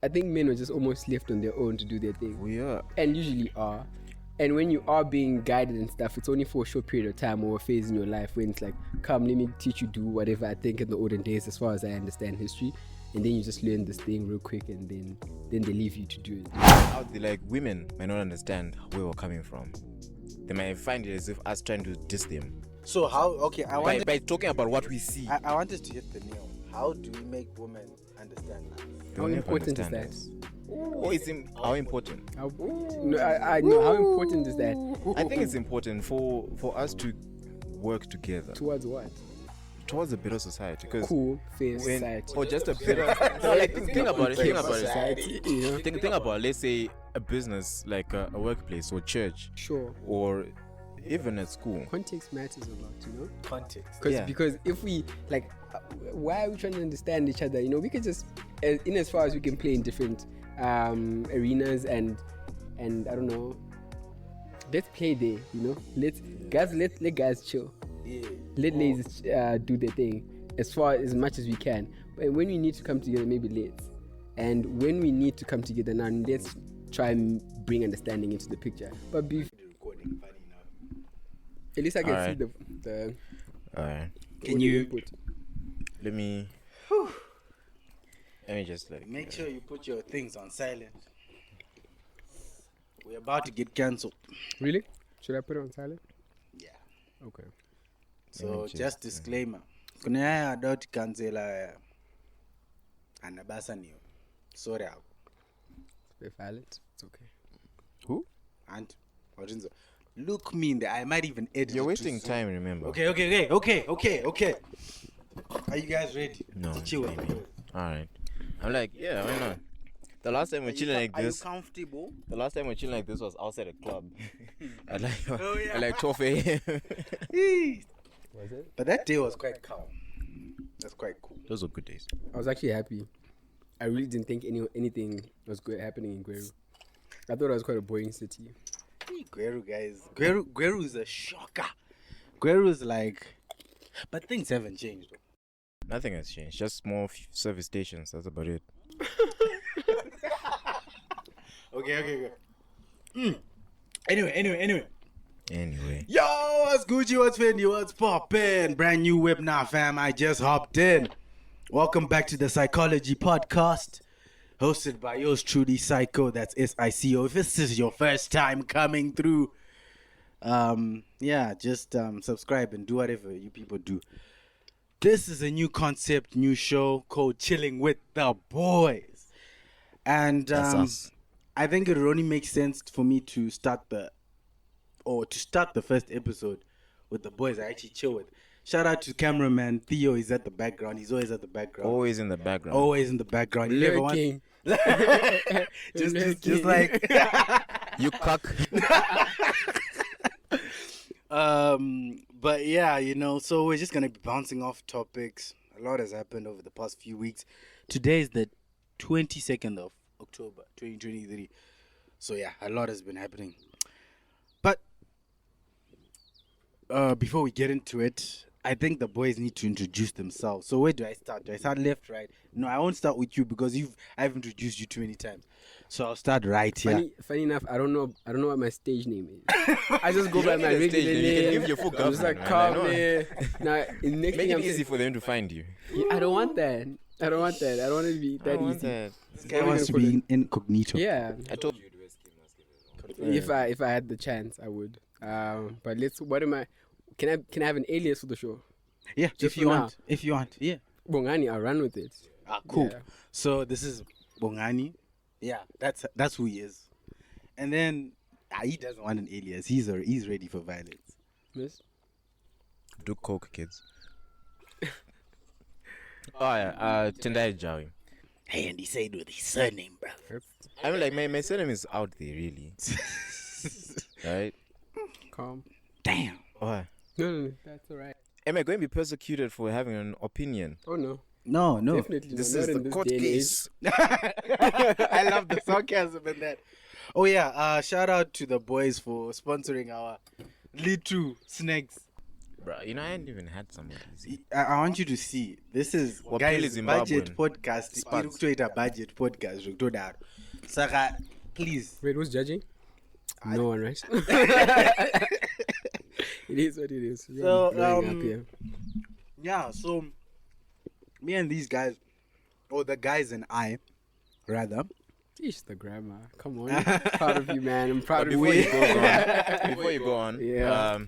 I think men are just almost left on their own to do their thing. We are. And usually are. And when you are being guided and stuff, it's only for a short period of time or a phase in your life when it's like, come, let me teach you, do whatever. I think in the olden days, as far as I understand history, and then you just learn this thing real quick, and then they leave you to do it. Like, women might not understand where we're coming from. They might find it as if us trying to diss them. So how? Okay, by talking about what we see. I wanted to hit the nail. How do we make women understand us? How important is that? How important? I know. How important is that? I think it's important for us to work together. Towards what? Towards a better society. Cool, fair society. Or just a better... think about it. Think about it. Society, you know? Think about, let's say, a business like a workplace or church. Sure. Or even at school. Context matters a lot, you know? Context. Because if we, like, why are we trying to understand each other? You know, we could just, in as far as we can play in different arenas and I don't know, let's play there, you know? Let guys chill. Yeah. Let ladies do their thing as much as we can. But when we need to come together, maybe let's. And when we need to come together now, let's try and bring understanding into the picture. But Recording, funny enough. at least I can see the Alright. Can you input. Let me just make sure you put your things on silent? We're about to get cancelled. Really? Should I put it on silent? Yeah. Okay. So just disclaimer. Kuna adult cancela anabasa niyo. Sorry. It's valid. It's okay. Who? And look me in the eye. I might even edit. You're wasting time, remember? Okay. Are you guys ready? No. To chill with me? Alright. I'm like, yeah, why not? The last time we're chilling like this. Are you comfortable? The last time we're chilling like this was outside a club. At yeah. like 12 a.m. Was it? But that day was quite calm. That's quite cool. Those were good days. I was actually happy. I really didn't think anything was happening in Gweru. I thought it was quite a boring city. Hey, Gweru, guys. Gweru is a shocker. Gweru is like... But things haven't changed, though. Nothing has changed. Just more service stations. That's about it. Okay. Anyway. Yo, what's Gucci? What's Fendi? What's poppin'? Brand new whip now, fam. I just hopped in. Welcome back to the Sicology Podcast, hosted by yours truly, Psycho. That's SICO. If this is your first time coming through, just subscribe and do whatever you people do. This is a new concept, new show called Chilling with the Boys. And That's us. I think it would only make sense for me to start the first episode with the boys I actually chill with. Shout out to cameraman Theo. He's at the background. He's always at the background. Always in the background. Always in the background. You never want- Lurking. just like You cuck. But yeah, you know, so we're just gonna be bouncing off topics. A lot has happened over the past few weeks. Today is the 22nd of October 2023. So yeah, a lot has been happening. But before we get into it, I think the boys need to introduce themselves. So where do I start? Do I start left, right? No, I won't start with you because I've introduced you too many times. So I'll start right here. Funny enough, I don't know what my stage name is. I just go by my need a regular stage name. You name. can give your full I'm just government, like, man. I come know. here. Now, in next Make thing it I'm easy for them to find you. I don't want that. I don't want it to be that easy. This guy wants to be incognito. Yeah. I told you. If I had the chance, I would. But what am I? Can I have an alias for the show? Yeah, Just if you for want. If you want, yeah. Bongani, I'll run with it. Cool. Yeah. So this is Bongani. Yeah, that's who he is. And then he doesn't want an alias. He's ready for violence. Miss? Do coke, kids. Tendai Jawi. Hey, and he said with his surname, bro. I mean, like, my surname is out there, really. Right? Calm. Damn. Why? No, that's all right. Am I going to be persecuted for having an opinion? Oh no. No. Definitely. This not is in the this court day and age. case. I love the sarcasm in that. Oh yeah, shout out to the boys for sponsoring our little snacks. Bro, you know, I ain't even had somebody. I want you to see. This is guys budget podcast. Illustrator budget podcast. Saka, please. Wait, who's judging? No one, right? It is what it is. So yeah. So me and these guys, or the guys and I, rather. Teach the grammar. Come on. Proud of you, man. I'm proud of you. Before you go on, yeah.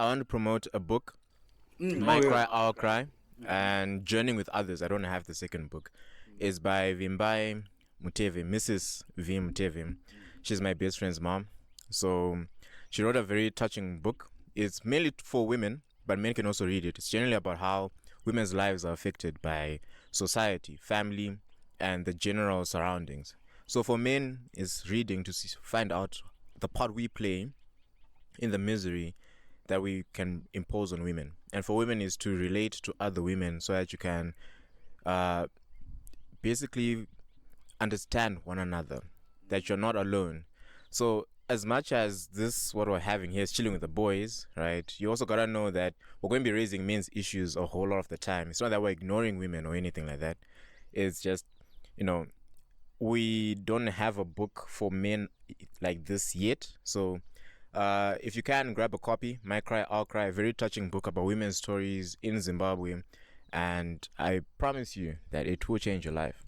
I want to promote a book, My Cry, Our Cry, and Journeying with Others. I don't have the second book. It's by Vimbai Muteve, Mrs. V. Muteve. She's my best friend's mom. So she wrote a very touching book. It's mainly for women, but men can also read it. It's generally about how women's lives are affected by society, family, and the general surroundings. So for men, it's reading to find out the part we play in the misery that we can impose on women. And for women is to relate to other women so that you can basically understand one another, that you're not alone. So as much as this, what we're having here is chilling with the boys, right? You also got to know that we're going to be raising men's issues a whole lot of the time. It's not that we're ignoring women or anything like that. It's just, you know, we don't have a book for men like this yet. So if you can, grab a copy, My Cry, Our Cry, a very touching book about women's stories in Zimbabwe. And I promise you that it will change your life.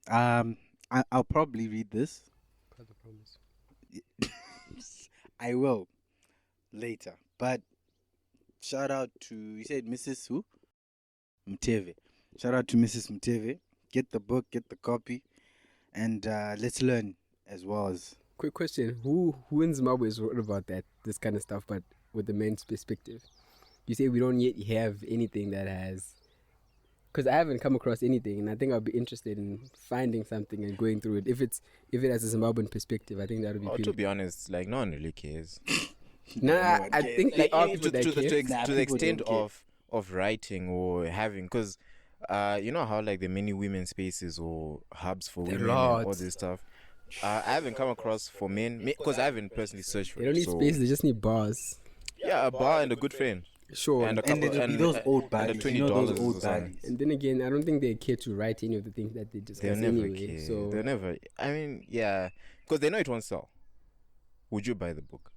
I'll probably read this. I will later. But shout out to, you said Mrs. who? Muteve. Shout out to Mrs. Muteve. Get the book, get the copy, and let's learn as well as. Quick question: Who in Zimbabwe is wrote about this kind of stuff, but with the men's perspective? You say we don't yet have anything that has, because I haven't come across anything, and I think I'll be interested in finding something and going through it. If it has a Zimbabwean perspective, I think that would be. To be honest, like no one really cares. I think like, to the extent of writing or having, because you know how like the many women spaces or hubs for women and all this stuff. I haven't come across for men because I haven't personally searched for it. They don't need space; they just need bars. Yeah, a bar and a good friend. Sure, and those old baddies, $20 old baddies. And then again, I don't think they care to write any of the things that they discuss anyway. So they'll never. I mean, yeah, because they know it won't sell. Would you buy the book?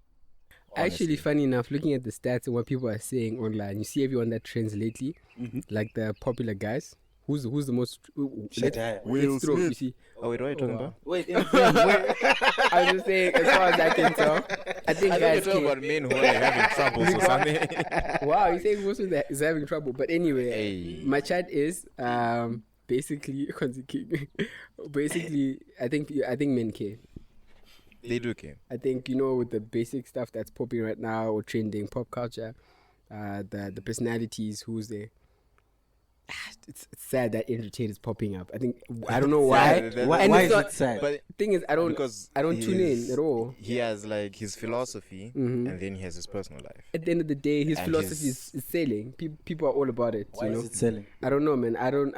Honestly. Actually, funny enough, looking at the stats and what people are saying online, you see everyone that trends lately, like the popular guys. Who's the most? Will Smith. You see. Oh wait, what are you talking about? Wait, I was just saying, as far as I can tell, I think guys you're talking about men who are like, having troubles or something. Wow, you're saying most of that is having trouble. But anyway, my chat is basically, I think men care. They do care. I think, you know, with the basic stuff that's popping right now or trending, pop culture, the personalities, who's there. It's sad that entertainment is popping up. I don't know why. Why is it sad? But the thing is, I don't tune in at all. He has like his philosophy, and then he has his personal life. At the end of the day, his philosophy is selling. People are all about it. Why is it selling? I don't know, man. I don't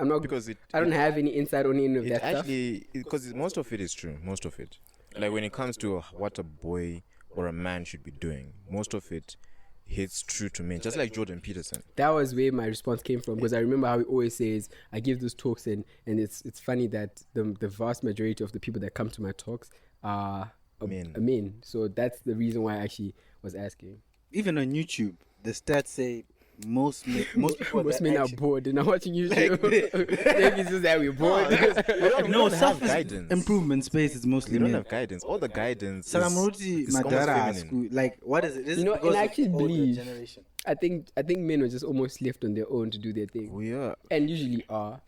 have any insight on any of that stuff. Because most of it is true. Most of it, like when it comes to what a boy or a man should be doing, most of it hits true to men, just like Jordan Peterson. That was where my response came from, because I remember how he always says, I give those talks and it's funny that the vast majority of the people that come to my talks are men. So that's the reason why I actually was asking. Even on YouTube, the stats say most men are bored and are watching YouTube. Maybe it's just that we're bored. We don't have guidance. Improvement space is mostly men. We don't have guidance. All the guidance Salamuruti Madara school. Like, what is it? This and I actually believe I think men are just almost left on their own to do their thing. We are. And usually are.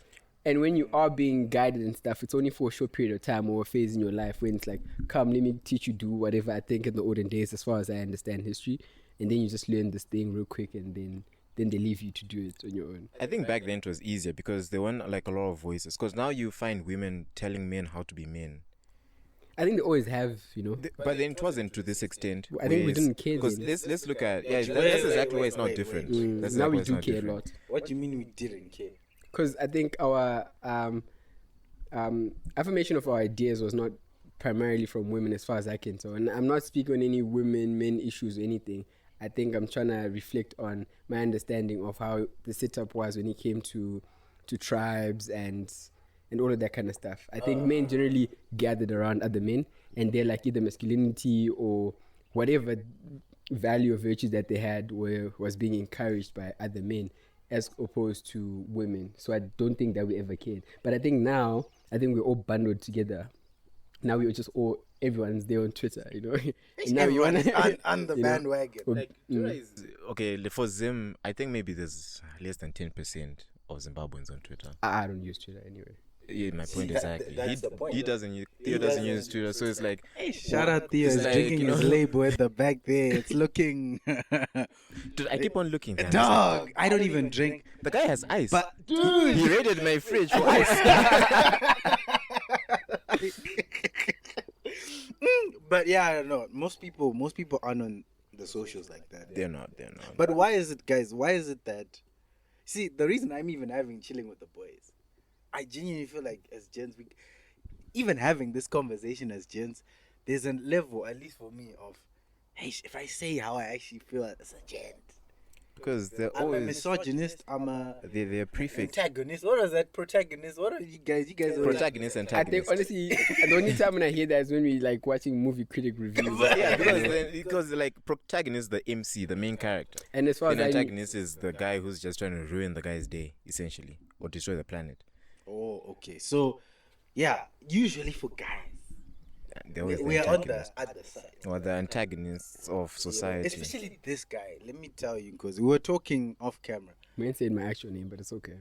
And when you are being guided and stuff, it's only for a short period of time or a phase in your life when it's like, come, let me teach you, do whatever I think in the olden days as far as I understand history. And then you just learn this thing real quick and then they leave you to do it on your own. I think back then it was easier because there weren't like a lot of voices. Because now you find women telling men how to be men. I think they always have, you know. But then it wasn't to this extent. I think we didn't care. Because let's look at, that's exactly why it's not different. Now we do care a lot. What do you mean we didn't care? Because I think our affirmation of our ideas was not primarily from women as far as I can tell. And I'm not speaking on any women, men issues or anything. I think I'm trying to reflect on my understanding of how the setup was when it came to tribes and all of that kind of stuff. I think men generally gathered around other men, and they're like either masculinity or whatever value or virtues that they had was being encouraged by other men as opposed to women. So I don't think that we ever cared. But I think now, we're all bundled together. Now we're just everyone's there on Twitter, you know. Now you want on the bandwagon. Like, okay, for Zim, I think maybe there's less than 10% of Zimbabweans on Twitter. I don't use Twitter anyway. Yeah, my point exactly. That's the point, he doesn't use Twitter, so it's like, hey, shout out Theo, is like, drinking his label at the back there. It's looking. Dude, I keep on looking. Dog, I don't even drink. The guy has ice. But dude, he raided my fridge for ice. But yeah, I don't know. Most people aren't on the socials like that. They're not. But why is it, guys? Why is it that? See, the reason I'm even chilling with the boys, I genuinely feel like as gents, even having this conversation as gents, there's a level, at least for me, of, hey, if I say how I actually feel as a gent. Because they're I'm always a misogynist. I'm a they're prefix. antagonist. What is that? Protagonist. What are you guys? You guys are Protagonist, I antagonist. think honestly, the only time when I hear that is when we like watching movie critic reviews. Yeah, because like protagonist, the MC, the main character, And as far and as antagonist is the guy who's just trying to ruin the guy's day, essentially, or destroy the planet. Oh, okay. So, yeah, usually for guys, They're always we the are on the antagonist. other side. Or the antagonists of society. Especially this guy. Let me tell you, because we were talking off camera. I ain't saying my actual name, but it's okay.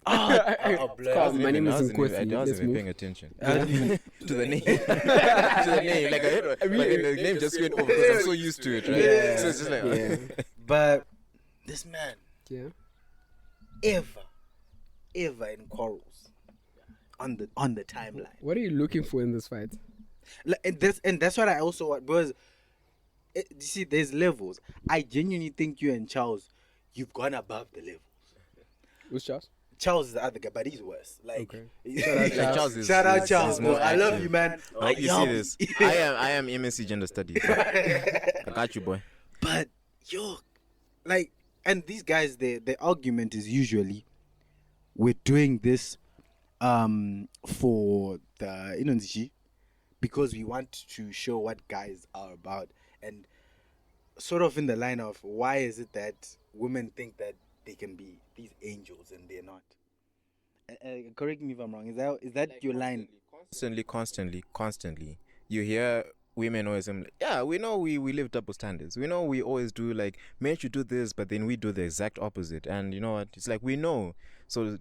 My name is I Nkosi. wasn't Let's even move. paying attention to the name. To the name. Like, but then the name just went over because I'm so used to it, right? Yeah. So it's just like, Yeah. But this man, Yeah. ever in quarrels on the timeline. What are you looking for in this fight? And that's what I also want, because you see, there's levels. I genuinely think you and Charles, you've gone above the levels. Who's Charles? Charles is the other guy, but he's worse. Like, Okay. Shout out Charles. more I love active. you, man. Oh, you see this? I am MSc Gender Studies. I got you, boy. But like, and these guys, the argument is usually, we're doing this for the because we want to show what guys are about, and sort of in the line of, why is it that women think that they can be these angels and they're not? Correct me if I'm wrong. Is that like your line? Constantly. You hear women always say, yeah, we know we live double standards. We know we always do, like, men should do this, but then we do the exact opposite. And you know what? It's like, we know, so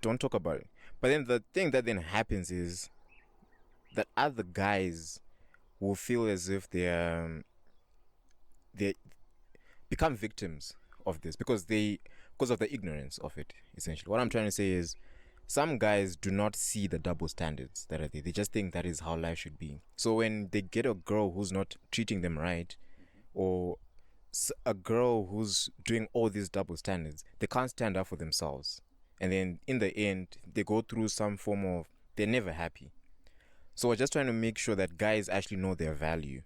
don't talk about it. But then the thing that then happens is that other guys will feel as if they become victims of this because of the ignorance of it, essentially. What I'm trying to say is, some guys do not see the double standards that are there. They just think that is how life should be. So when they get a girl who's not treating them right, or a girl who's doing all these double standards, they can't stand up for themselves. And then in the end, they go through some form of, they're never happy. So we're just trying to make sure that guys actually know their value.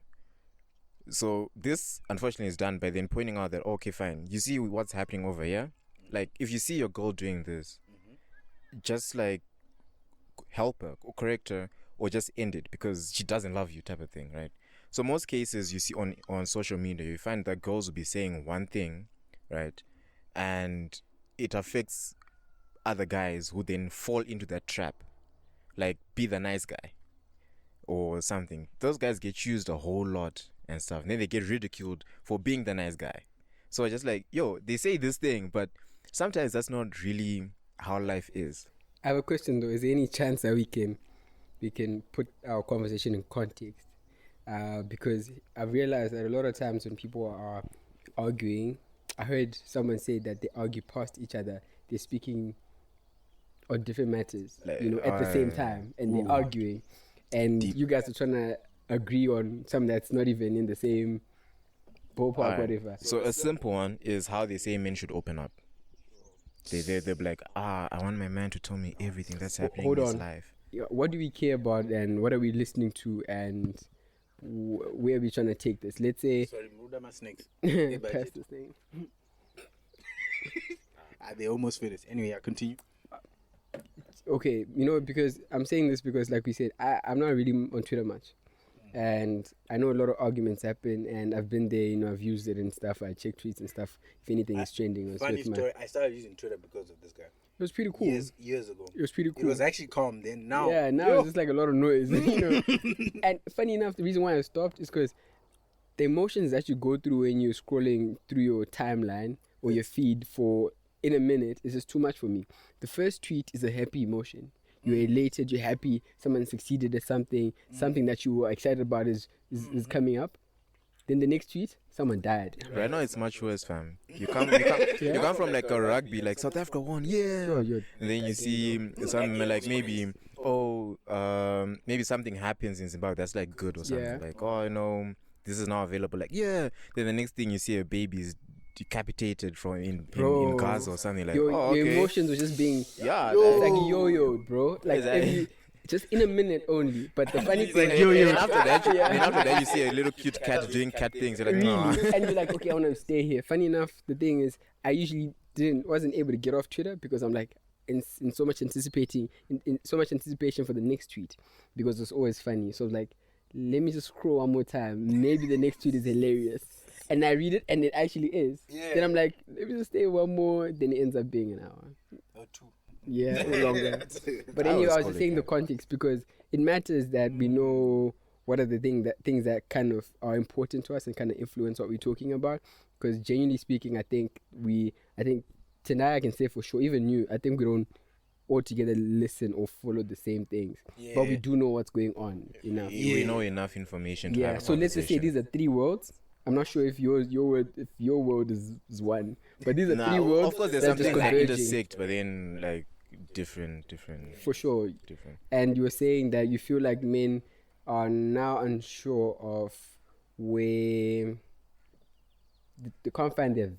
So this, unfortunately, is done by then pointing out that, okay, fine, you see what's happening over here? Like, if you see your girl doing this, just like help her or correct her or just end it because she doesn't love you, type of thing, right? So most cases you see on social media, you find that girls will be saying one thing, right? And it affects other guys who then fall into that trap, like be the nice guy or something. Those guys get used a whole lot and stuff. And then they get ridiculed for being the nice guy. So just like, they say this thing, but sometimes that's not really how life is. I have a question though. Is there any chance that we can put our conversation in context? Because I've realized that a lot of times when people are arguing, I heard someone say that they argue past each other. They're speaking on different matters, like, at the same time, and they're arguing. And deep. You guys are trying to agree on something that's not even in the same ballpark, whatever. So a simple one is how they say men should open up. They're like, I want my man to tell me everything that's happening in his life. What do we care about, and what are we listening to, and where are we trying to take this? Let's say. Sorry, Muda my snakes. Pass this thing. They almost finished. Anyway, I continue. Okay, because I'm saying this because, like we said, I'm not really on Twitter much. And I know a lot of arguments happen, and I've been there, I've used it and stuff. I check tweets and stuff. If anything is trending. Funny story, I started using Twitter because of this guy. It was pretty cool. Years ago. It was pretty cool. It was actually calm then. Now. Yeah, now it's just like a lot of noise. And funny enough, the reason why I stopped is because the emotions that you go through when you're scrolling through your timeline or your feed in a minute is just too much for me. The first tweet is a happy emotion. You're elated, you're happy, someone succeeded at something that you were excited about is coming up. Then the next tweet, someone died. Right now it's much worse, fam. You come from like a rugby, like South Africa won, yeah. Sure, and then you see something like maybe something happens in Zimbabwe that's like good or something. Yeah. Like, this is now available. Like, yeah. Then the next thing you see a baby is decapitated from in Gaza or something like. Your emotions were just being it's like yo-yo, bro. Like just in a minute only. But the funny thing is, and after that, you see a little cute cat doing cat things. You're like, no. And you're like, okay, I want to stay here. Funny enough, the thing is, I usually wasn't able to get off Twitter because I'm like in so much anticipating for the next tweet because it's always funny. So like, let me just scroll one more time. Maybe the next tweet is hilarious. And I read it, and it actually is. Yeah. Then I'm like, let me just stay one more. Then it ends up being an hour. Or 2. Yeah, or longer. But anyway, I was just saying the context because it matters that we know what are the things that kind of are important to us and kind of influence what we're talking about. Because genuinely speaking, I think tonight I can say for sure, even you, I think we don't altogether listen or follow the same things. Yeah. But we do know what's going on enough. Yeah. We know enough information to have a so let's just say these are 3 worlds. I'm not sure if your world is one, but these are 3 worlds. Of course, there's something that intersect, but then like different. For sure. Different. And you were saying that you feel like men are now unsure of where they can't find their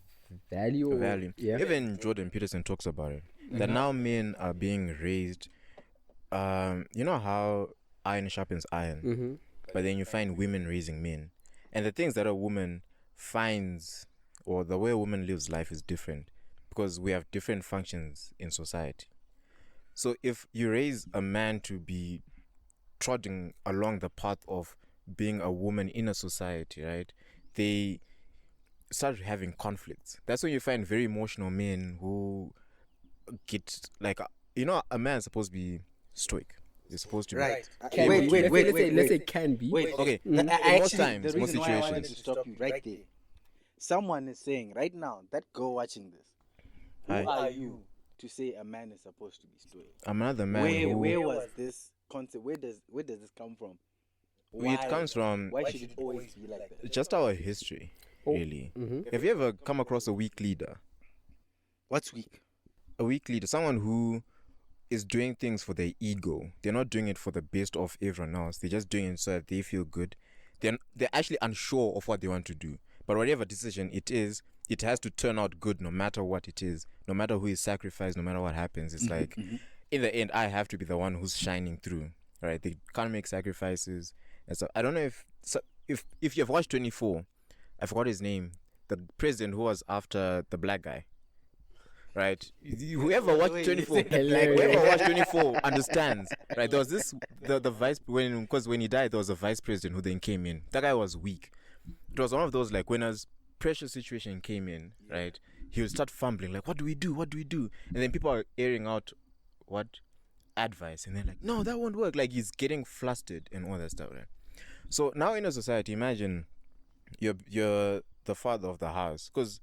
value. Yeah. Even Jordan Peterson talks about it. That now men are being raised. You know how iron sharpens iron, but then you find women raising men. And the things that a woman finds or the way a woman lives life is different because we have different functions in society. So if you raise a man to be trotting along the path of being a woman in a society, right, they start having conflicts. That's when you find very emotional men who get like, a man's supposed to be stoic. You're supposed to be. Right. Wait. Let's say can be. Wait. Okay. Most times, the most reason why I wanted situations. to stop you right there. Someone is saying right now, that girl watching this, who are you to say a man is supposed to be stoic? I'm not the man Where was this concept? Where does this come from? It comes from. Why should it always be like that? Just our history, really. Have you ever come across a weak leader? What's weak? A weak leader, someone who is doing things for their ego. They're not doing it for the best of everyone else. They're just doing it so that they feel good. They're actually unsure of what they want to do. But whatever decision it is, it has to turn out good no matter what it is. No matter who is sacrificed, no matter what happens. It's like, in the end, I have to be the one who's shining through. Right? They can't make sacrifices. And so I don't know if you've watched 24, I forgot his name. The president who was after the black guy. Right, whoever watched 24, understands. Right, there was this the vice when he died, there was a vice president who then came in. That guy was weak. It was one of those like when a pressure situation came in, right? He would start fumbling like, what do we do? And then people are airing out advice, and they're like, no, that won't work. Like he's getting flustered and all that stuff. Right? So now in a society, imagine you're the father of the house, because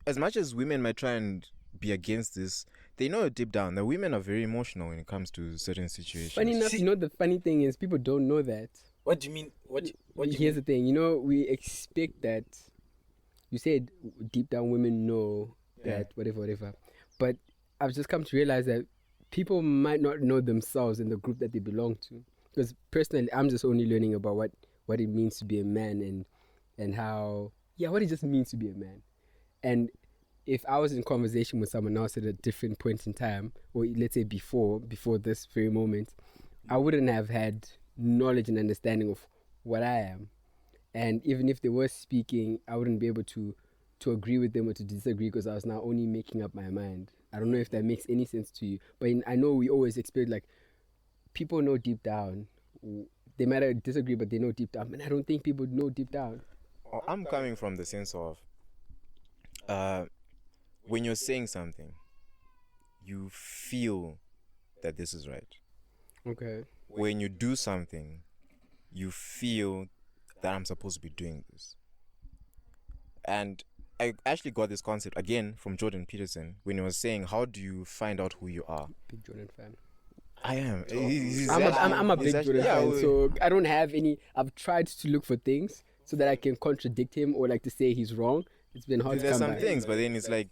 as much as women might try and be against this, they know deep down that women are very emotional when it comes to certain situations. Funny enough, the funny thing is people don't know that. What do you mean? Here's the thing, we expect that. You said deep down women know that whatever. But I've just come to realize that people might not know themselves in the group that they belong to. Because personally, I'm just only learning about what it means to be a man and how, what it just means to be a man. And if I was in conversation with someone else at a different point in time, or let's say before this very moment, I wouldn't have had knowledge and understanding of what I am. And even if they were speaking, I wouldn't be able to agree with them or to disagree because I was now only making up my mind. I don't know if that makes any sense to you, but I know we always expect, like, people know deep down. They might disagree, but they know deep down. And I don't think people know deep down. I'm coming from the sense of when you're saying something, you feel that this is right. Okay. When you do something, you feel that I'm supposed to be doing this. And I actually got this concept again from Jordan Peterson when he was saying, how do you find out who you are? Big Jordan fan. I am. I'm a big Jordan fan, so I don't have any. I've tried to look for things so that I can contradict him or like to say he's wrong. It's been hard to There's come some by. things, but then it's like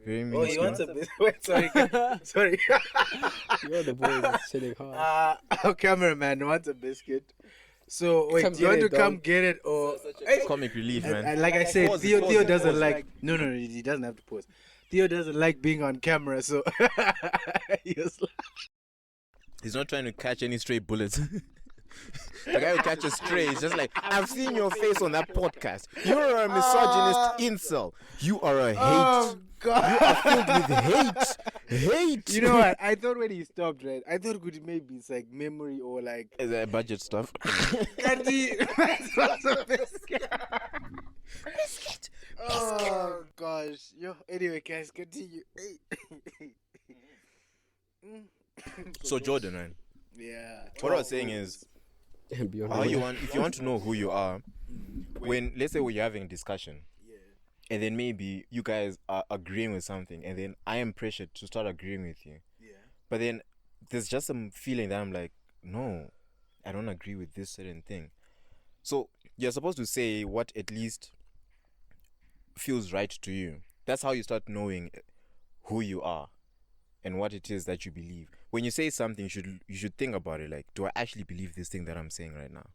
very Oh, minuscule. he wants a bit. Wait, sorry. Sorry. You're the boy that's chilling hard. Our cameraman wants a biscuit. So, wait, Come do you want get to it, come dog. get it? Or Comic relief, man. And like I said, Pause, Theo pause, doesn't pause, like... No, he doesn't have to pause. Theo doesn't like being on camera, so... he was like... He's not trying to catch any stray bullets. The guy who catches stray is just like, I've seen your face on that podcast. You're a misogynist incel. You are a hate. Oh, God. You are filled with hate. You know what? I thought when he stopped, right? I thought maybe it's like memory or like... Is that budget stuff? Candy. Biscuit. Oh, gosh. Yo, anyway, guys, continue. So Jordan, man. Yeah. What I was saying is, if you want to know who you are, when let's say we're having a discussion, and then maybe you guys are agreeing with something, and then I am pressured to start agreeing with you. Yeah. But then there's just some feeling that I'm like, no, I don't agree with this certain thing. So you're supposed to say what at least feels right to you. That's how you start knowing who you are and what it is that you believe. When you say something, you should think about it. Like, do I actually believe this thing that I'm saying right now?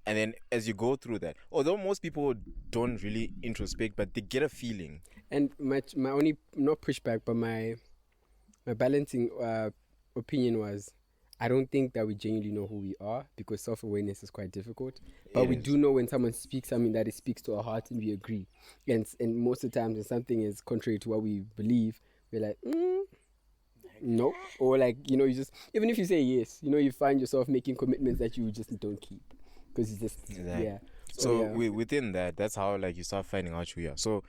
And then as you go through that, although most people don't really introspect, but they get a feeling. And my only, not pushback, but my balancing opinion was, I don't think that we genuinely know who we are because self-awareness is quite difficult. But we do know when someone speaks something that it speaks to our heart and we agree. And most of the times when something is contrary to what we believe, we're like, no. Or like, you know, you just, even if you say yes, you know, you find yourself making commitments that you just don't keep. Because you just, yeah. So within that, that's how like you start finding out who you are. So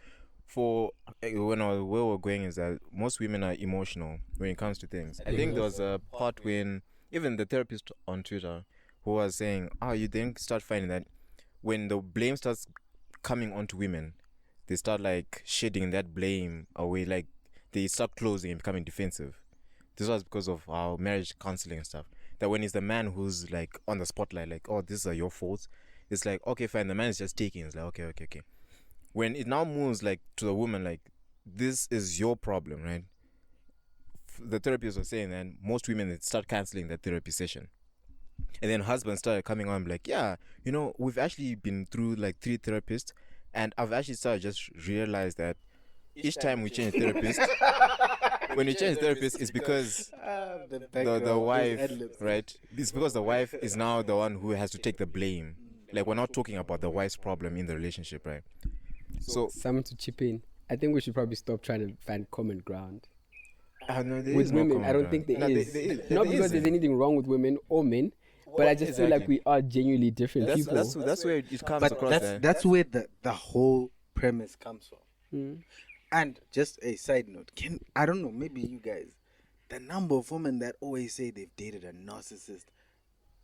for where we're going is that most women are emotional when it comes to things. I think there was a part when even the therapist on Twitter who was saying, you then start finding that when the blame starts coming onto women, they start like shedding that blame away, like they start closing and becoming defensive. This was because of our marriage counseling and stuff. That when it's the man who's like on the spotlight, like, oh, these are your faults, it's like, okay, fine, the man is just taking, it's like, okay. When it now moves like to the woman, like, this is your problem, right? The therapist was saying that most women start canceling the therapy session. And then husbands started coming on like, yeah, you know, we've actually been through like 3 therapists, and I've actually started just realized that each time we change therapist, when we change therapist, it's because the wife, right? It's because the wife is now the one who has to take the blame. Like, we're not talking about the wife's problem in the relationship, right? So someone to chip in. I think we should probably stop trying to find common ground. No, With women, I don't think there is. Not because there's anything wrong with women or men, but I just feel like we are genuinely different people. That's where it comes across. That's where the whole premise comes from. And just a side note, I don't know, maybe you guys, the number of women that always say they've dated a narcissist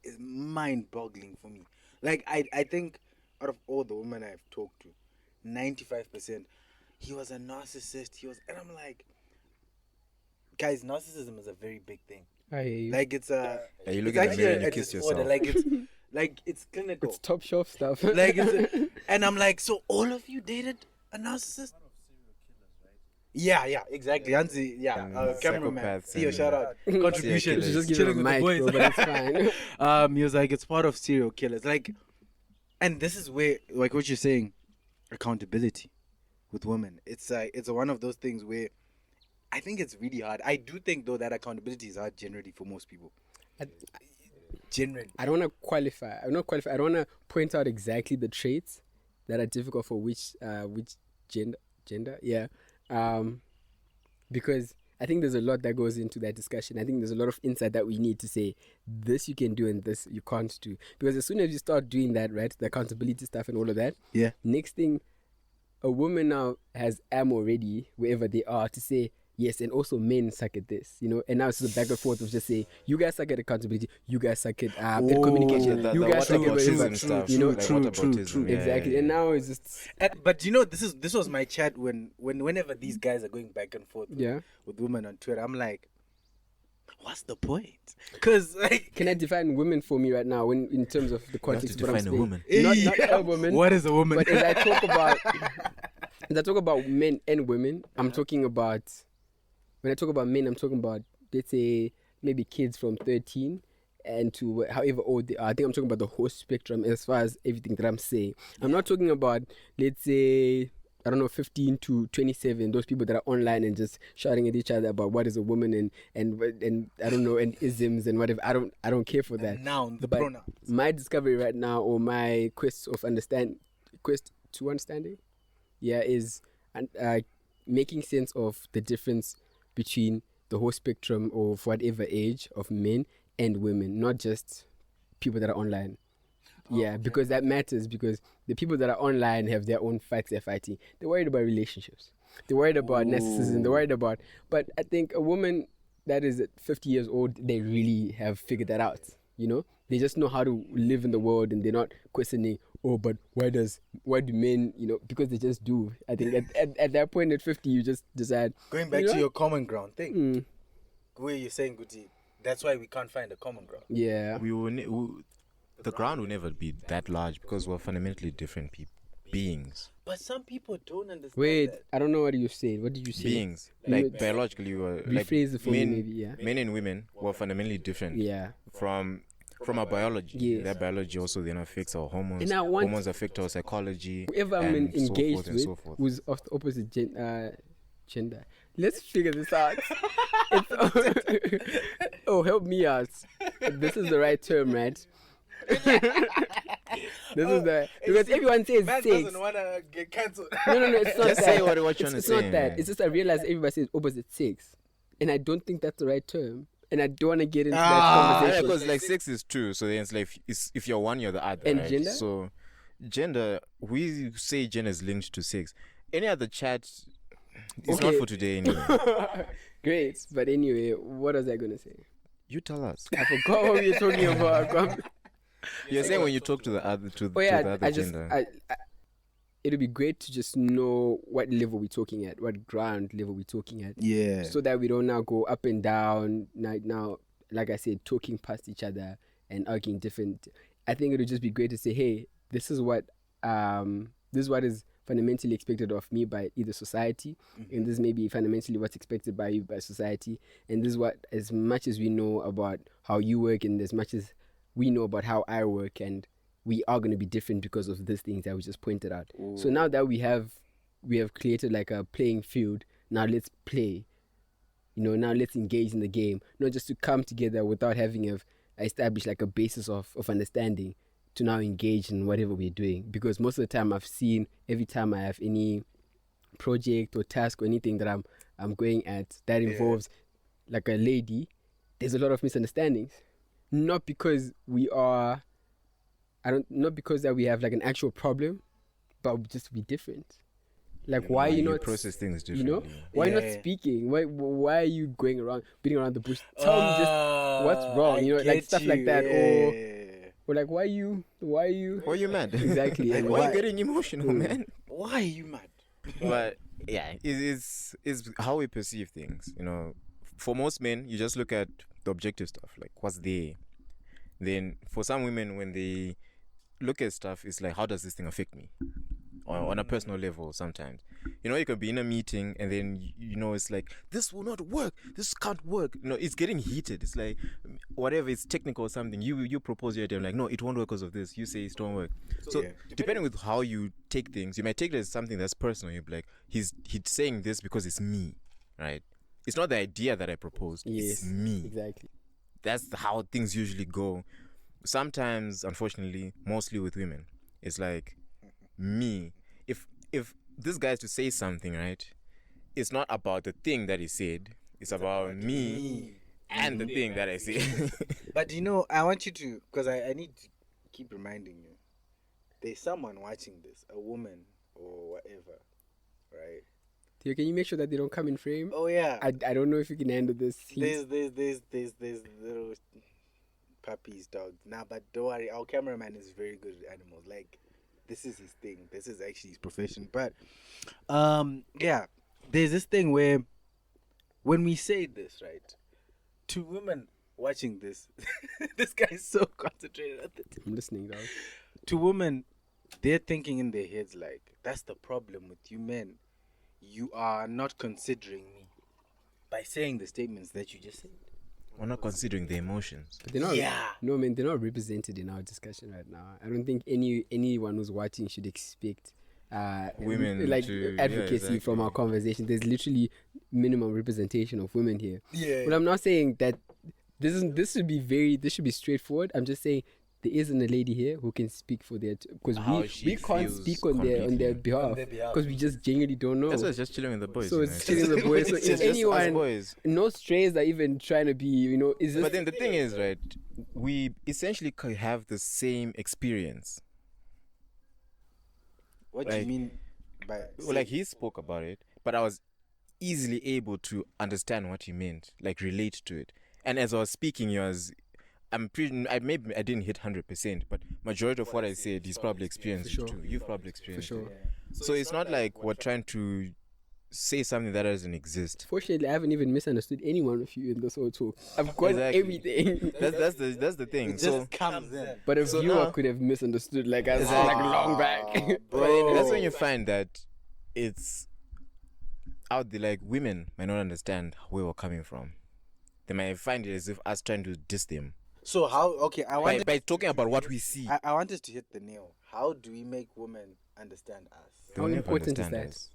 is mind-boggling for me. Like, I think out of all the women I've talked to, 95%, he was a narcissist. And I'm like, guys, narcissism is a very big thing. I hear you. Like, it's a... you look in the mirror and you kiss yourself. Like, it's clinical. It's top shelf stuff. Like, and I'm like, so all of you dated a narcissist? Yeah, exactly. Hansi, cameraman. Theo, shout out. Contribution. Just give him a mic, bro, but it's fine. He was like, it's part of serial killers. Like, and this is where, like what you're saying, accountability with women. It's one of those things where I think it's really hard. I do think, though, that accountability is hard generally for most people. Genuinely. I don't want to qualify. I don't want to point out exactly the traits that are difficult for which gender. Yeah. Because I think there's a lot that goes into that discussion. I think there's a lot of insight that we need to say, this you can do and this you can't do. Because as soon as you start doing that, right, the accountability stuff and all of that, next thing, a woman now has ammo ready wherever they are to say, yes, and also men suck at this, you know. And now it's the back and forth of just say, you guys suck at accountability, you guys suck at communication, you guys suck at whatever, you know. True. Exactly. And now it's just. But you know, this was my chat whenever these guys are going back and forth with women on Twitter. I'm like, what's the point? Because like, can I define women for me right now in terms of the context of what I'm saying? A woman. Not a woman. What is a woman? But as I talk about men and women, I'm talking about. When I talk about men, I'm talking about, let's say, maybe kids from 13 and to however old they are. I think I'm talking about the whole spectrum as far as everything that I'm saying. I'm not talking about, let's say, I don't know, 15 to 27, those people that are online and just shouting at each other about what is a woman and I don't know, and isms and whatever. I don't care for that. The pronouns. My discovery right now, or my quest to understanding, is making sense of the difference between the whole spectrum of whatever age of men and women, not just people that are online. Because that matters, because the people that are online have their own fights they're fighting. They're worried about relationships. They're worried about narcissism. They're worried about... But I think a woman that is 50 years old, they really have figured that out, you know? They just know how to live in the world and they're not questioning, but why do men, you know, because they just do. I think at that point at 50, you just decide. Going back to your common ground thing, where you're saying, Guti, that's why we can't find a common ground. Yeah. The ground will never be that large because we're fundamentally different beings. But some people don't understand. Wait, that. I don't know what you said. What did you say? Beings. Like biologically, we were rephrase it for me, maybe, men and women were fundamentally different. Yeah. From our biology. Yes. That biology also then affects our hormones. And hormones affect our psychology. Whoever I'm engaged with who's of the opposite gender. Let's figure this out. Help me out. This is the right term, right? Because everyone says man sex. Doesn't want to get cancelled. No, it's not Just that. say what you're trying to It's say. not that. It's just I realize everybody says opposite sex, and I don't think that's the right term. And I don't want to get into that conversation. Because like sex is two, so then it's like if you're one, you're the other. And right? gender? So gender, we say gender is linked to sex. Any other chat is not for today anyway. Great, but anyway, what was I gonna say? You tell us. I forgot what we were talking about. You're saying when you talk to the other gender. It'll be great to just know what level we're talking at, what ground level we're talking at. Yeah. So that we don't now go up and down, now, like I said, talking past each other and arguing different. I think it'll just be great to say, hey, this is what is fundamentally expected of me by either society, and this may be fundamentally what's expected by you by society, and this is what, as much as we know about how you work and as much as we know about how I work, and we are going to be different because of these things that we just pointed out. Ooh. So now that we have created like a playing field, now let's play. You know, now let's engage in the game, not just to come together without having established like a basis of understanding to now engage in whatever we're doing. Because most of the time I've seen, every time I have any project or task or anything that I'm going at that involves like a lady, there's a lot of misunderstandings. Not because not because that we have like an actual problem, but just to be different. Like, why are you not process things differently? You know, why not speaking? Why are you going around beating around the bush? Tell me just what's wrong. You know, like stuff like that, or like why are you mad? Exactly. Like, why are you getting emotional, man? Why are you mad? But yeah, it's how we perceive things. You know, for most men, you just look at the objective stuff, like what's there. Then for some women, when they look at stuff, it's like, how does this thing affect me? Or on a personal level sometimes. You know, you can be in a meeting and then, you know, it's like, this will not work. This can't work. You know, it's getting heated. It's like, whatever, it's technical or something. You propose your idea. I'm like, no, it won't work because of this. You say it don't work. So depending with how you take things, you might take it as something that's personal. You'll be like, he's saying this because it's me, right? It's not the idea that I proposed. It's me. Exactly. That's how things usually go. sometimes, unfortunately, mostly with women, it's like me. If this guy is to say something, right, it's not about the thing that he said. It's about me and the thing that I said. But I want you to, because I need to keep reminding you. There's someone watching this, a woman or whatever, right? Theo, can you make sure that they don't come in frame? Oh yeah. I don't know if you can handle this. There's little puppies, dogs. Nah, but don't worry, our cameraman is very good with animals. Like, this is his thing. This is actually his profession. But yeah, there's this thing where when we say this, right, to women watching this, this guy is so concentrated at the I'm listening, dog. To women, they're thinking in their heads like, that's the problem with you men. You are not considering me by saying the statements that you just said. We're not considering the emotions. But they're not. Yeah. No, man, they're not represented in our discussion right now. I don't think anyone who's watching should expect women like to, advocacy from our conversation. There's literally minimum representation of women here. Yeah. But I'm not saying that this should be straightforward. I'm just saying there isn't a lady here who can speak for their because we can't speak on their behalf because we just genuinely don't know. That's why it's just chilling with the boys. So it's chilling with the boys. So if anyone, boys. No strays are even trying to be, is this? But then the thing is, right? We essentially could have the same experience. What do you mean by? Well, like he spoke about it, but I was easily able to understand what he meant, like relate to it. And as I was speaking, I didn't hit 100%, but majority of what I said, he's probably experienced it too. You've probably experienced it. So it's not like we're trying to say something that doesn't exist. Fortunately, I haven't even misunderstood any one of you in this whole talk. I've got everything. That's the thing. It just comes in. But a viewer could have misunderstood, like I was like long back. But that's when you find that it's out there. Like women might not understand where we're coming from. They might find it as if us trying to diss them. So how? Okay, by talking about what we see. I wanted to hit the nail. How do we make women understand us? How important is that?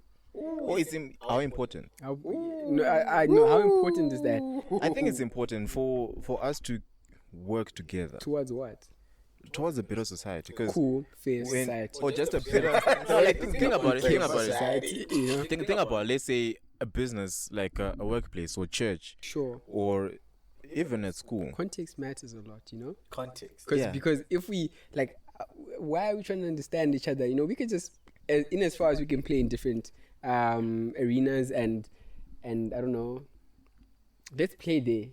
How important? I know how important is that. I think it's important for us to work together. Towards what? Towards a better society. Cool, fair society. Or just a better. Think about it. Think about society, it. Think about, let's say, a business like a workplace or church. Sure. Or even at school. Context matters a lot, Context. Because if we why are we trying to understand each other? We could just in as far as we can play in different arenas and I don't know. Let's play there,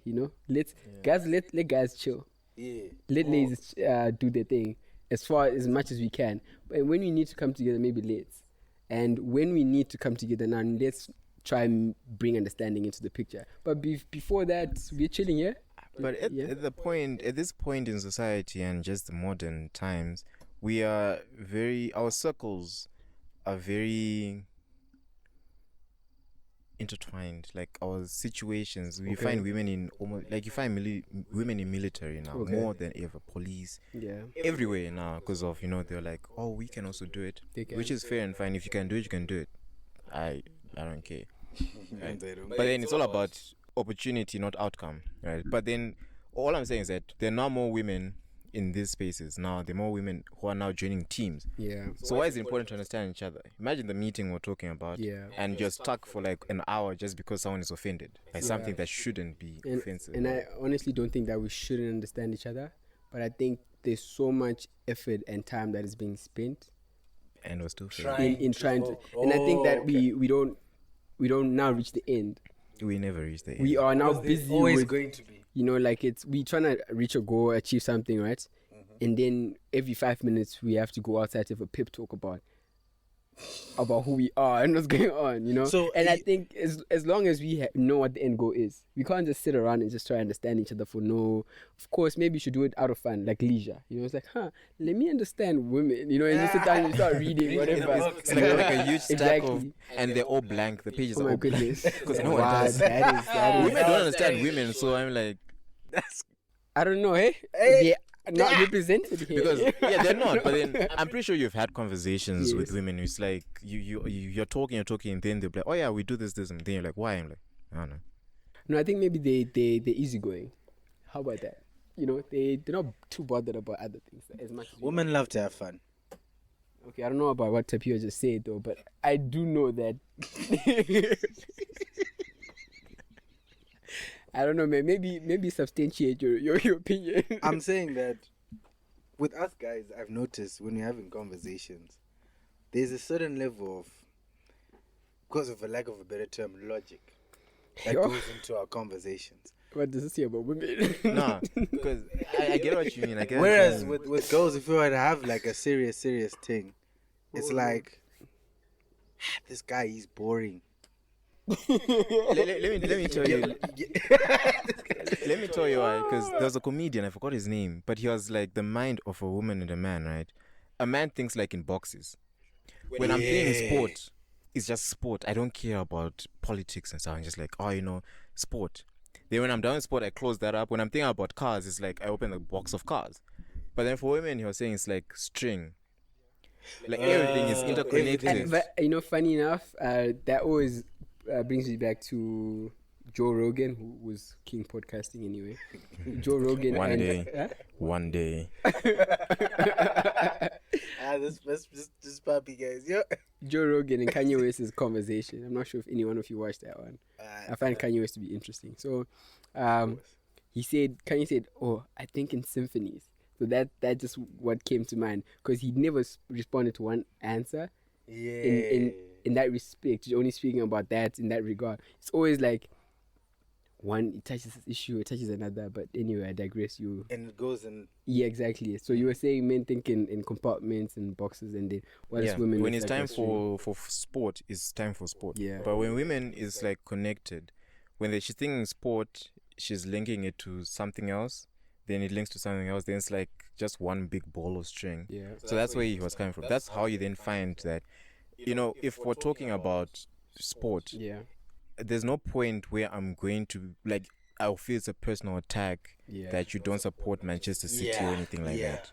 Let guys chill. Yeah. Let ladies do their thing as much as we can. But when we need to come together, maybe let's. And when we need to come together now, let's try and bring understanding into the picture. But before that, we're chilling here. But at this point in society and just the modern times, our circles are very intertwined. Like our situations, we find women in almost like you find women in military now more than ever, police, everywhere now because of they're like, oh, we can also do it, which is fair and fine. If you can do it, you can do it. I don't care. Right? But then it's all about opportunity, not outcome, right? But then all I'm saying is that there are now more women in these spaces now. There are more women who are now joining teams. Yeah. So why is it important to understand each other? Imagine the meeting we're talking about, and you're stuck for like an hour just because someone is offended by something that shouldn't be offensive. And I honestly don't think that we shouldn't understand each other, but I think there's so much effort and time that is being spent, and we're still in trying to. And I think that we don't now reach the end. We never reach the end. We are now busy. Always going to be. We trying to reach a goal, achieve something, right? And then every 5 minutes we have to go outside to have a pep talk about who we are and what's going on, So I think as long as we know what the end goal is, we can't just sit around and just try to understand each other for no. Of course, maybe you should do it out of fun, like leisure. It's like, let me understand women, and you sit down and start reading whatever. It's like a huge stack and they're all blank. The pages are all goodness. Because no one does. That is women don't understand women, so I'm like, I don't know, They're not represented here. Because they're not. But then I'm pretty sure you've had conversations with women. It's like you're talking, and then they'll be like, oh yeah, we do this, and then you're like, why? I'm like, I don't know. No, I think maybe they're easygoing. How about that? they're not too bothered about other things as much as Women love to have fun. Okay, I don't know about what Tapio just said though, but I do know that. I don't know, man. Maybe substantiate your opinion. I'm saying that with us guys, I've noticed when we're having conversations, there's a certain level of, because of a lack of a better term, logic that goes into our conversations. What does this say about women? No, because I get what you mean. Whereas with girls, if you were to have like a serious thing, it's like, this guy, he's boring. let me tell you. Let me tell you why. Because there was a comedian, I forgot his name, but he was like the mind of a woman and a man, right? A man thinks like in boxes. When I'm playing sport, it's just sport. I don't care about politics and stuff. I'm just like, sport. Then when I'm done with sport, I close that up. When I'm thinking about cars, it's like I open the box of cars. But then for women, he was saying it's like string. Like everything is interconnected. But funny enough, that always brings me back to Joe Rogan, who was king podcasting anyway. Joe Rogan. One day. This puppy guys. Yeah. Joe Rogan and Kanye West's conversation. I'm not sure if any one of you watched that one. I find Kanye West to be interesting. So, Kanye said, "Oh, I think in symphonies." So that just what came to mind, because he never responded to one answer. Yeah. In that respect, he's only speaking about that in that regard. It's always like one, it touches this issue, it touches another. But anyway, I digress. And it goes in. Yeah, exactly. So you were saying men think in compartments and boxes, and then women. When it's time for sport, it's time for sport. Yeah. But when women is like connected, when she's thinking sport, she's linking it to something else. Then it links to something else. Then it's like just one big ball of string. Yeah. So that's where he was coming from. That's how you then find that, if we're talking about sport, there's no point where I'm going to I'll feel it's a personal attack that you don't support Manchester City or anything like that.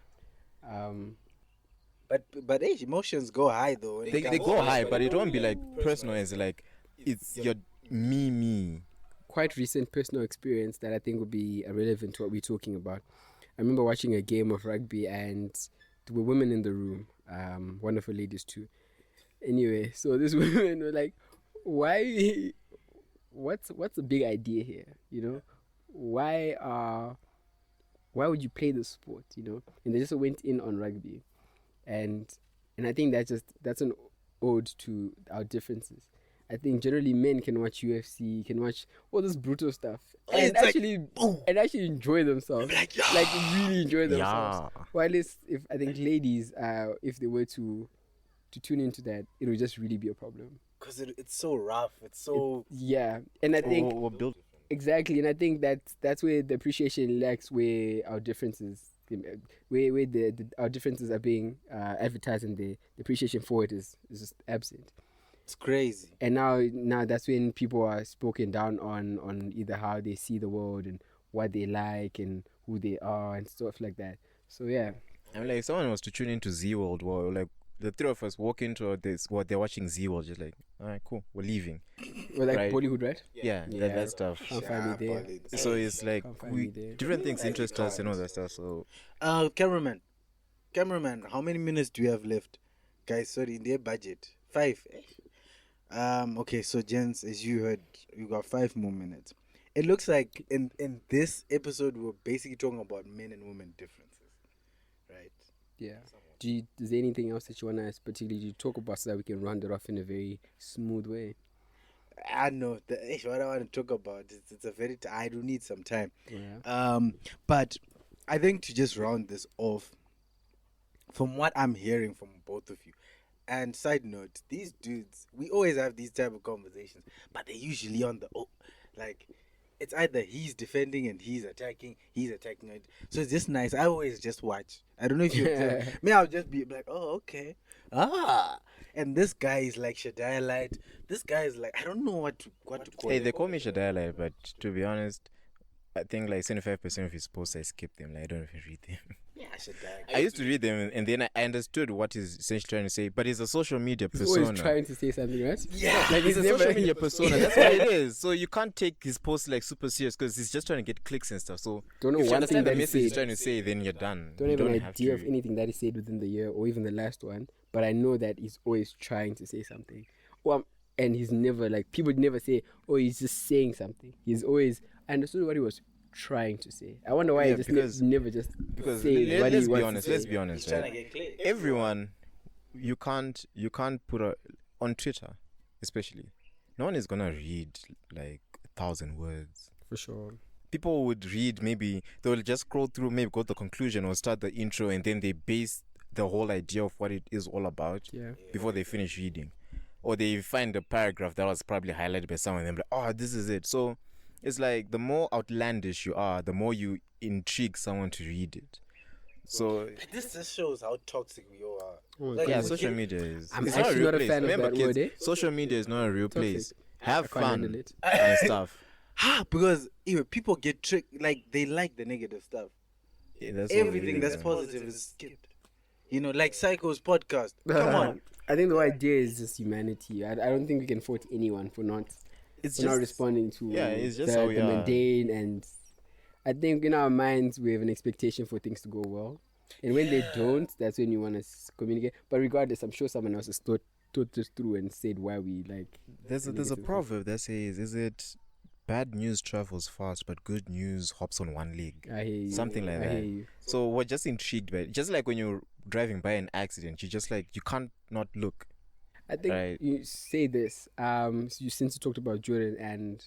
But emotions go high though. They go high, but it won't be like personal. It's like it's your me. Quite recent personal experience that I think would be relevant to what we're talking about. I remember watching a game of rugby, and there were women in the room, wonderful ladies too. Anyway, so these women were like, "Why? What's the big idea here? Why would you play the sport? And they just went in on rugby, and I think that's an ode to our differences. I think generally men can watch UFC, can watch all this brutal stuff, and actually enjoy themselves, like really enjoy themselves. While if I think ladies, if they were to tune into that, it would just really be a problem. Because it's so rough, it's so and I think we're built exactly, and I think that's where the appreciation lacks, where our differences, where our differences are being advertised, and the appreciation for it is just absent. It's crazy. And now that's when people are spoken down on either how they see the world and what they like and who they are and stuff like that. So yeah. I mean, like, if someone was to tune into Z World, or like the three of us walk into this, what they're watching Z World, just like, all right, cool, we're leaving. Well, like Bollywood, right? Yeah. That stuff. Can't find me there. So it's like different things interest us and all that stuff. So, cameraman, how many minutes do we have left, guys? Sorry, in their budget, 5. Okay, so gents, as you heard, you got 5 more minutes. It looks like in this episode we're basically talking about men and women differences, right? Yeah. Is there anything else that you want to particularly talk about so that we can round it off in a very smooth way? I know what I want to talk about. It's a very I do need some time. Yeah. But I think to just round this off, from what I'm hearing from both of you. And side note, these dudes, we always have these type of conversations, but they're usually on the it's either he's defending and he's attacking it. So it's just nice. I always just watch. I don't know if you me, I'll just be like, oh, okay. And this guy is like Shaddai Light. This guy is like, I don't know what to call hey, him. they call me Shaddai Light, but to be honest, I think like 75% of his posts I skip them. Like, I don't even read them. I used to read them, and then I understood what he's essentially trying to say. But he's a social media persona. He's always trying to say something, right? Yeah. Like he's a social media persona. That's what it is. So you can't take his posts like super serious because he's just trying to get clicks and stuff. So Don't know if you one understand thing the that he message he's said. trying to say, then you're done. Don't You have an have idea to- of anything that he said within the year or even the last one, but I know that he's always trying to say something. And he's never like people never say, "Oh, he's just saying something." He's always I understood what he was trying to say. I wonder why Yeah, he just because- never just Because say what let's he be wants honest. to Let's say. be honest. He's trying to Right? get click. Everyone, you can't put on Twitter, especially. No one is gonna read like 1,000 words. For sure. People would read, maybe they'll just scroll through, maybe go to the conclusion or start the intro, and then they base the whole idea of what it is all about Yeah. before they finish reading. Or they find a paragraph that was probably highlighted by someone and they're like, oh, this is it. So it's like the more outlandish you are, the more you intrigue someone to read it. So This just shows how toxic we all are. Oh, Like, yeah, as a social kid- media is. I'm it's actually not a real not a place. fan of Remember, that kids, word, social media is not a real place. Toxic. Have I can't handle fun it. and stuff. Because even people get tricked. Like they like the negative stuff. Yeah, that's all it Everything is, that's man. positive is skipped. You know, like Psycho's podcast. Come on. I think the whole idea is just humanity. I don't think we can fault anyone for not It's not responding to it's just the, how we the are. mundane, and I think in our minds we have an expectation for things to go well, and when they don't, that's when you want to communicate. But regardless, I'm sure someone else has thought this through and said why we like. There's a negative proverb that says, "Is it bad news travels fast, but good news hops on one leg?" I hear you. Something like I that. hear you. So we're just intrigued by it. Just like when you're driving by an accident, you just like you can't not look. I think Right. you say this. Since you talked about Jordan, and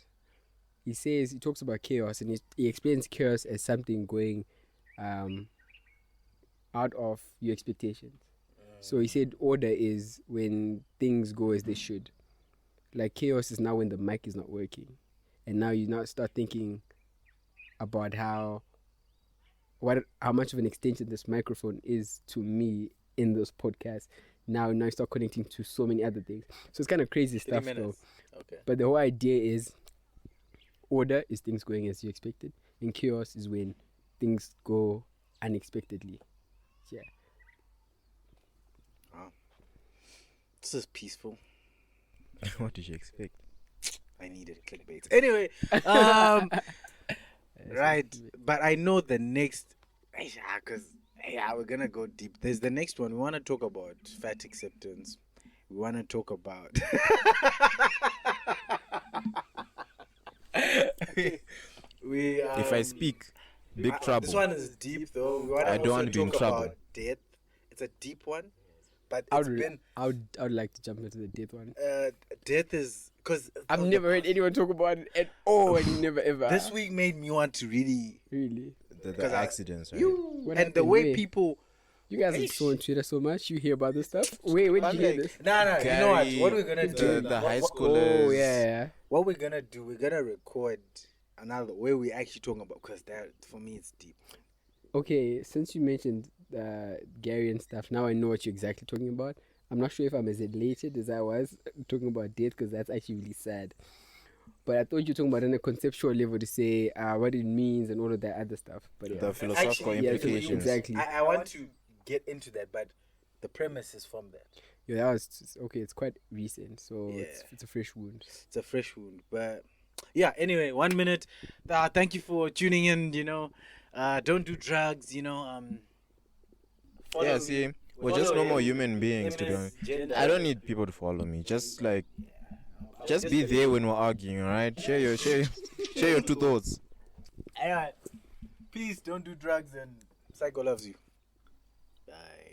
he talks about chaos, and he explains chaos as something going, out of your expectations. So he said order is when things go as they should. Like chaos is now when the mic is not working, and now you now start thinking about how much of an extension this microphone is to me in those podcasts. Now you start connecting to so many other things. So it's kind of crazy 3 stuff though. minutes. Okay. But the whole idea is order is things going as you expected, and chaos is when things go unexpectedly. Yeah. This is peaceful. What did you expect? I needed clickbait. Anyway, right. But I know the next, because we're gonna go deep. There's the next one. We want to talk about fat acceptance. We want to talk about. we. If I speak, big trouble. This one is deep though. We wanna I don't also want to be in talk trouble. about death. It's a deep one, but I it's would, been I would like to jump into the death one. death is because I've never heard anyone talk about it at all, and never ever. This week made me want to really Really? The 'cause I- accidents, right? What and the happened? way Where? people. You guys are so on Twitter so much. You hear about this stuff. Where did you hear this? Nah. You know what? Gary, What we're gonna do? the high what- schoolers. Oh yeah. What we're gonna do? We're gonna record another where we actually talking about because that for me it's deep. Okay, since you mentioned Gary and stuff, now I know what you're exactly talking about. I'm not sure if I'm as elated as I was talking about death, because that's actually really sad. But I thought you were talking about on a conceptual level to say what it means and all of that other stuff. But yeah, The philosophical Actually, yeah, implications. exactly. I want to get into that, but the premise is from that. Yeah, that was okay. It's quite recent, so Yeah. it's a fresh wound. It's a fresh wound, but yeah. Anyway, 1 minute. Thank you for tuning in. Don't do drugs. Follow Yeah, me. see, we're Follow just normal him. human beings, to be honest. Gender. I don't need people to follow me. Just be there when we're arguing, alright? Share your two thoughts. Alright. Peace. Don't do drugs, and Psycho loves you. Bye.